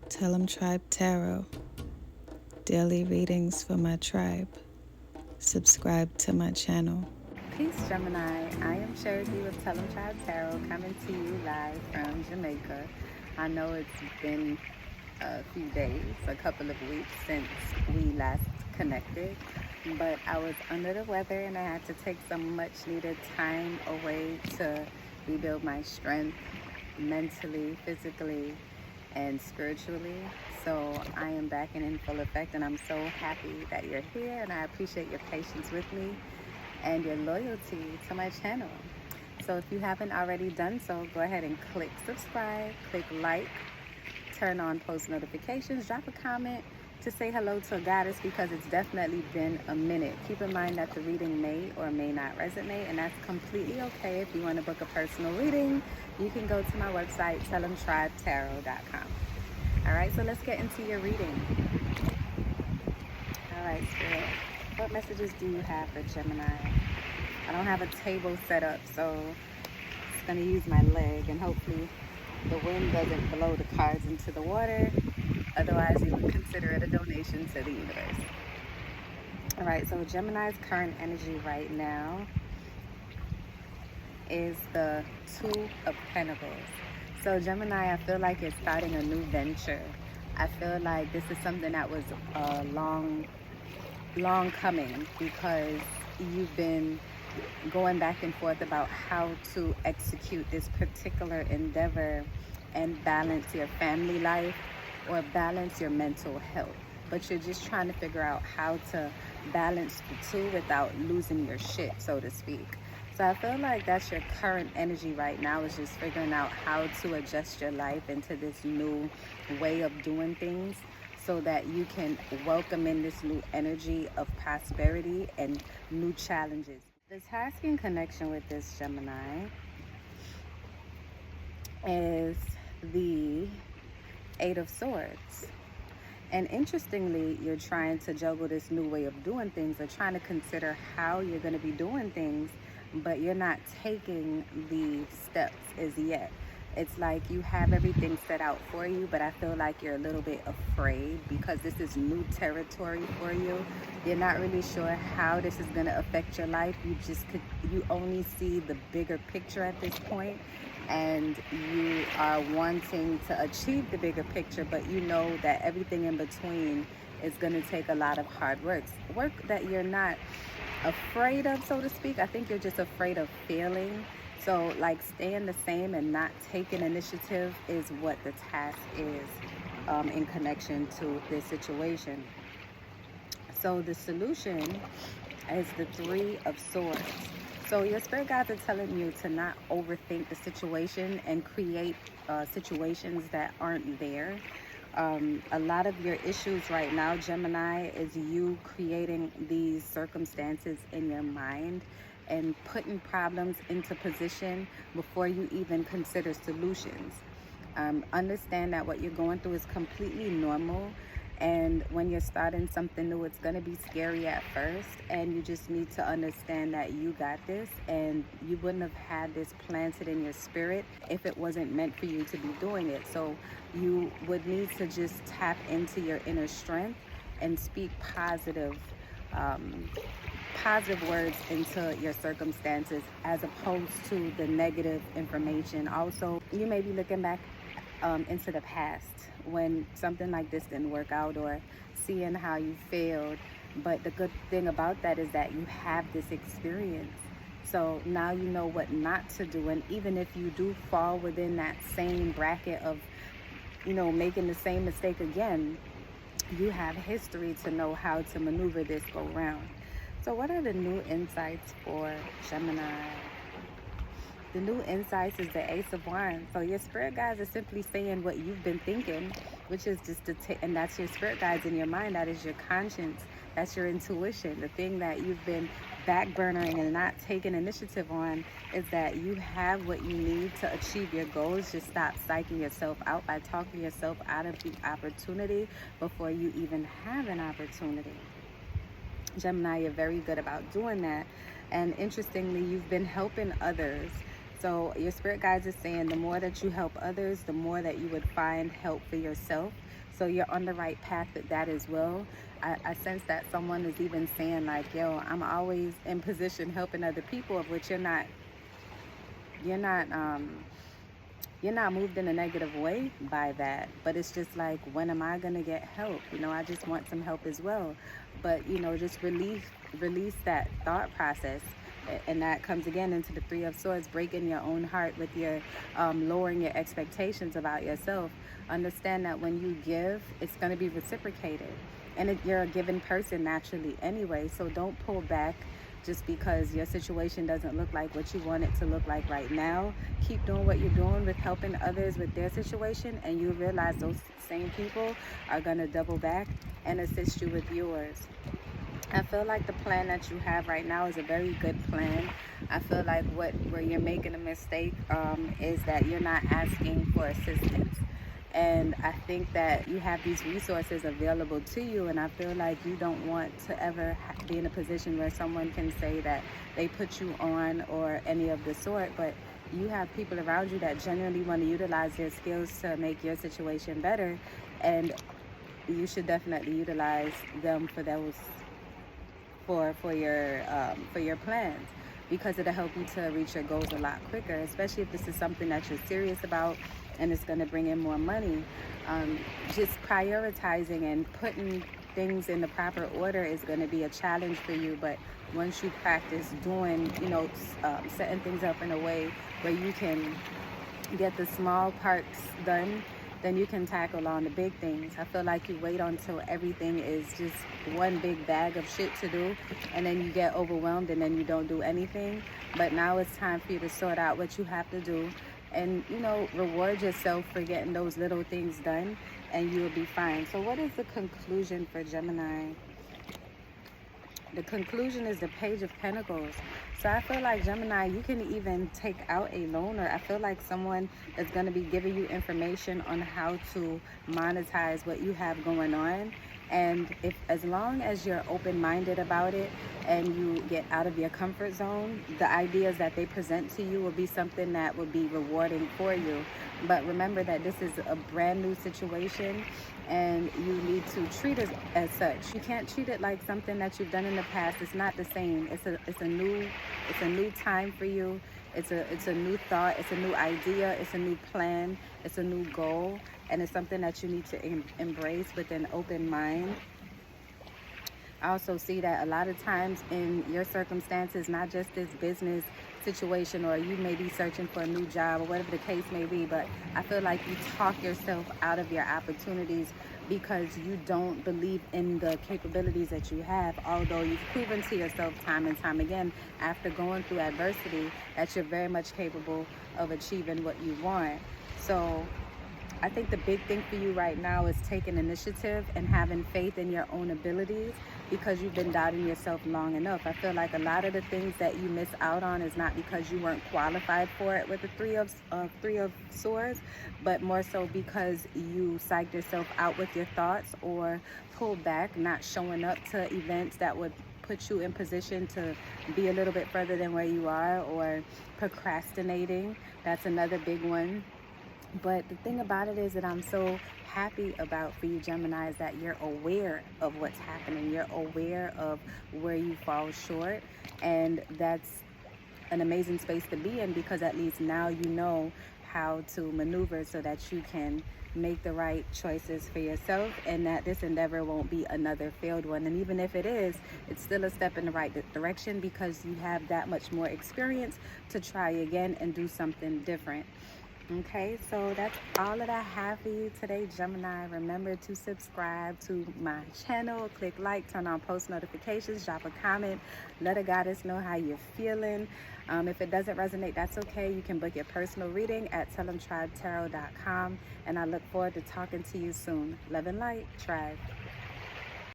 Tell 'em Tribe Tarot. Daily readings for my tribe. Subscribe to my channel. Peace, Gemini. I am Cherokee with Tell 'em Tribe Tarot, coming to you live from Jamaica. I know it's been a few days, a couple of weeks since we last connected, but I was under the weather and I had to take some much needed time away to rebuild my strength mentally, physically, and spiritually. So I am back and in full effect, and I'm so happy that you're here, and I appreciate your patience with me and your loyalty to my channel. So if you haven't already done so, go ahead and click subscribe, click like, turn on post notifications, drop a comment to say hello to a goddess, because it's definitely been a minute. Keep in mind that the reading may or may not resonate, and that's completely okay. If you want to book a personal reading, you can go to my website, tellemtribetarot.com. All right, so let's get into your reading. All right, Spirit, what messages do you have for Gemini? I don't have a table set up, so it's going to use my leg, and hopefully the wind doesn't blow the cards into the water. Otherwise, you would consider it a donation to the universe. All right, so Gemini's current energy right now is the Two of Pentacles. So Gemini, I feel like it's starting a new venture. I feel like this is something that was long coming, because you've been going back and forth about how to execute this particular endeavor and balance your family life or balance your mental health. But you're just trying to figure out how to balance the two without losing your shit, so to speak. So I feel like that's your current energy right now, is just figuring out how to adjust your life into this new way of doing things, so that you can welcome in this new energy of prosperity and new challenges. The task in connection with this, Gemini, is the Eight of Swords. And interestingly, you're trying to juggle this new way of doing things, or trying to consider how you're going to be doing things, but you're not taking the steps as yet. It's like you have everything set out for you, but I feel like you're a little bit afraid, because this is new territory for you. You're not really sure how this is going to affect your life. You only see the bigger picture at this point, and you are wanting to achieve the bigger picture, but you know that everything in between is going to take a lot of hard work that you're not afraid of, so to speak. I think you're just afraid of failing. So like staying the same and not taking initiative is what the task is, in connection to this situation. So the solution is the Three of Swords. So your spirit guides are telling you to not overthink the situation and create situations that aren't there. A lot of your issues right now, Gemini, is you creating these circumstances in your mind and putting problems into position before you even consider solutions. Understand that what you're going through is completely normal. And when you're starting something new, it's going to be scary at first. And you just need to understand that you got this. And you wouldn't have had this planted in your spirit if it wasn't meant for you to be doing it. So you would need to just tap into your inner strength and speak positive words into your circumstances, as opposed to the negative information. Also, you may be looking back into the past when something like this didn't work out, or seeing how you failed. But the good thing about that is that you have this experience. So now you know what not to do. And even if you do fall within that same bracket of, making the same mistake again, you have history to know how to maneuver this go round. So what are the new insights for Gemini? The new insights is the Ace of Wands. So your spirit guides are simply saying what you've been thinking, which is just and that's your spirit guides in your mind. That is your conscience. That's your intuition. The thing that you've been backburnering and not taking initiative on is that you have what you need to achieve your goals. Just stop psyching yourself out by talking yourself out of the opportunity before you even have an opportunity. Gemini, you're very good about doing that. And interestingly, you've been helping others So your spirit guides is saying the more that you help others, the more that you would find help for yourself. So you're on the right path with that as well. I sense that someone is even saying like, yo, I'm always in position helping other people, of which you're not you're not moved in a negative way by that, but it's just like, when am I going to get help? I just want some help as well. But just release that thought process. And that comes again into the Three of Swords, breaking your own heart with your lowering your expectations about yourself. Understand that when you give, it's going to be reciprocated, and you're a given person naturally anyway, so don't pull back just because your situation doesn't look like what you want it to look like right now. Keep doing what you're doing with helping others with their situation, and you realize those same people are going to double back and assist you with yours. I feel like the plan that you have right now is a very good plan. I feel like where you're making a mistake is that you're not asking for assistance. And I think that you have these resources available to you, and I feel like you don't want to ever be in a position where someone can say that they put you on or any of the sort, but you have people around you that genuinely want to utilize their skills to make your situation better, and you should definitely utilize them for those for your plans, because it'll help you to reach your goals a lot quicker, especially if this is something that you're serious about and it's going to bring in more money. Just prioritizing and putting things in the proper order is going to be a challenge for you, but once you practice doing, setting things up in a way where you can get the small parts done, then you can tackle on the big things. I feel like you wait until everything is just one big bag of shit to do, and then you get overwhelmed and then you don't do anything. But now it's time for you to sort out what you have to do, and reward yourself for getting those little things done, and you will be fine. So what is the conclusion for Gemini? The conclusion is the Page of Pentacles. So I feel like, Gemini, you can even take out a loan, or I feel like someone is going to be giving you information on how to monetize what you have going on. And as long as you're open-minded about it and you get out of your comfort zone, the ideas that they present to you will be something that will be rewarding for you. But remember that this is a brand new situation, and you need to treat it as such. You can't treat it like something that you've done in the past. It's not the same. It's a new time for you. It's a new thought. It's a new idea. It's a new plan. It's a new goal, and it's something that you need to embrace with an open mind. I also see that a lot of times in your circumstances, not just this business situation, or you may be searching for a new job or whatever the case may be, but I feel like you talk yourself out of your opportunities because you don't believe in the capabilities that you have, although you've proven to yourself time and time again after going through adversity that you're very much capable of achieving what you want. So I think the big thing for you right now is taking initiative and having faith in your own abilities, because you've been doubting yourself long enough. I feel like a lot of the things that you miss out on is not because you weren't qualified for it with the Three of Swords, but more so because you psyched yourself out with your thoughts, or pulled back, not showing up to events that would put you in position to be a little bit further than where you are, or procrastinating. That's another big one. But the thing about it is that I'm so happy about for you, Gemini, is that you're aware of what's happening. You're aware of where you fall short. And that's an amazing space to be in, because at least now you know how to maneuver so that you can make the right choices for yourself, and that this endeavor won't be another failed one. And even if it is, it's still a step in the right direction, because you have that much more experience to try again and do something different. Okay, so that's all that I have for you today, Gemini. Remember to subscribe to my channel, click like, turn on post notifications, drop a comment, let a goddess know how you're feeling. If it doesn't resonate, that's okay. You can book your personal reading at tellemtribetarot.com, and I look forward to talking to you soon. Love and light, tribe.